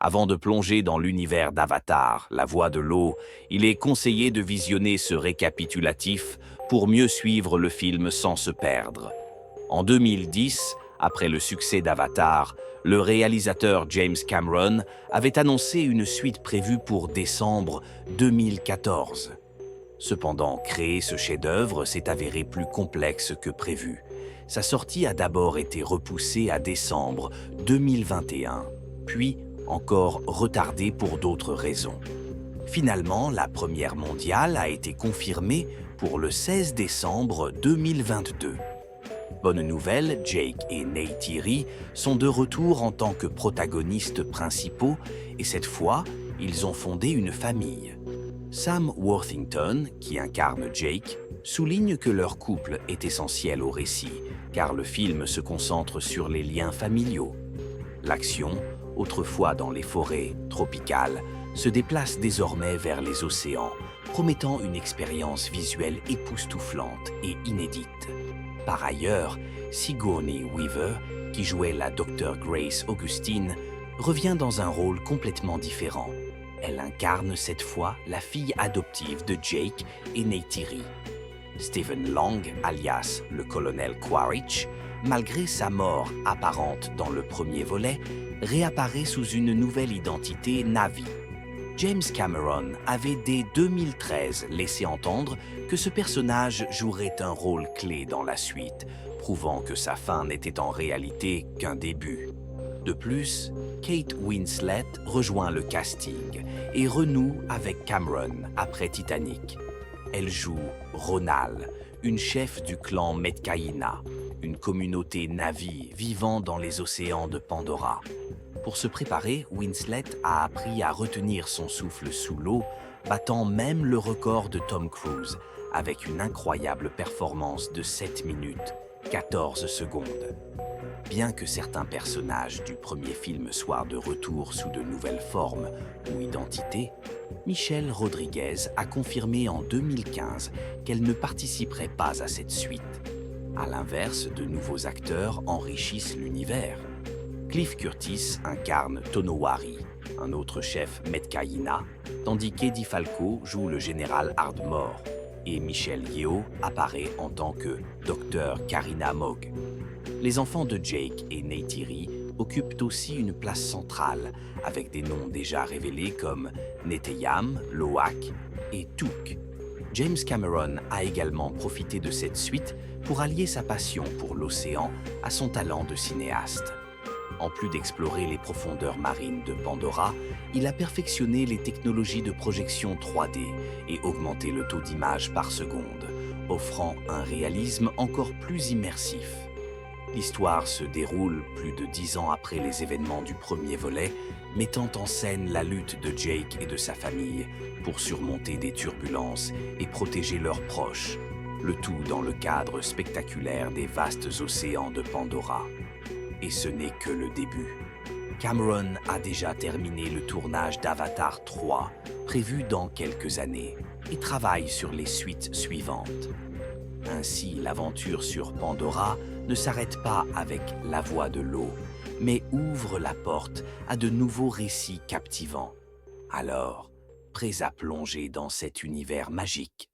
Avant de plonger dans l'univers d'Avatar, la voie de l'eau, il est conseillé de visionner ce récapitulatif pour mieux suivre le film sans se perdre. En 2010, après le succès d'Avatar, le réalisateur James Cameron avait annoncé une suite prévue pour décembre 2014. Cependant, créer ce chef-d'œuvre s'est avéré plus complexe que prévu. Sa sortie a d'abord été repoussée à décembre 2021, puis encore retardée pour d'autres raisons. Finalement, la première mondiale a été confirmée pour le 16 décembre 2022. Bonne nouvelle, Jake et Neytiri sont de retour en tant que protagonistes principaux et cette fois, ils ont fondé une famille. Sam Worthington, qui incarne Jake, souligne que leur couple est essentiel au récit, car le film se concentre sur les liens familiaux. L'action, autrefois dans les forêts tropicales, se déplace désormais vers les océans, promettant une expérience visuelle époustouflante et inédite. Par ailleurs, Sigourney Weaver, qui jouait la Dr. Grace Augustine, revient dans un rôle complètement différent. Elle incarne cette fois la fille adoptive de Jake et Neytiri. Stephen Lang, alias le colonel Quaritch, malgré sa mort apparente dans le premier volet, réapparaît sous une nouvelle identité Na'vi. James Cameron avait dès 2013 laissé entendre que ce personnage jouerait un rôle clé dans la suite, prouvant que sa fin n'était en réalité qu'un début. De plus, Kate Winslet rejoint le casting et renoue avec Cameron après Titanic. Elle joue Ronal, une chef du clan Metkayina, une communauté Na'vi vivant dans les océans de Pandora. Pour se préparer, Winslet a appris à retenir son souffle sous l'eau, battant même le record de Tom Cruise, avec une incroyable performance de 7 minutes, 14 secondes. Bien que certains personnages du premier film soient de retour sous de nouvelles formes ou identités, Michelle Rodriguez a confirmé en 2015 qu'elle ne participerait pas à cette suite. À l'inverse, de nouveaux acteurs enrichissent l'univers. Cliff Curtis incarne Tonowari, un autre chef Metkayina, tandis qu'Eddie Falco joue le général Ardmore, et Michelle Yeoh apparaît en tant que Dr. Karina Mogg. Les enfants de Jake et Neytiri occupent aussi une place centrale, avec des noms déjà révélés comme Neteyam, Loak et Took. James Cameron a également profité de cette suite pour allier sa passion pour l'océan à son talent de cinéaste. En plus d'explorer les profondeurs marines de Pandora, il a perfectionné les technologies de projection 3D et augmenté le taux d'image par seconde, offrant un réalisme encore plus immersif. L'histoire se déroule plus de 10 ans après les événements du premier volet, mettant en scène la lutte de Jake et de sa famille pour surmonter des turbulences et protéger leurs proches, le tout dans le cadre spectaculaire des vastes océans de Pandora. Et ce n'est que le début. Cameron a déjà terminé le tournage d'Avatar 3, prévu dans quelques années, et travaille sur les suites suivantes. Ainsi, l'aventure sur Pandora ne s'arrête pas avec la voie de l'eau, mais ouvre la porte à de nouveaux récits captivants. Alors, prêts à plonger dans cet univers magique?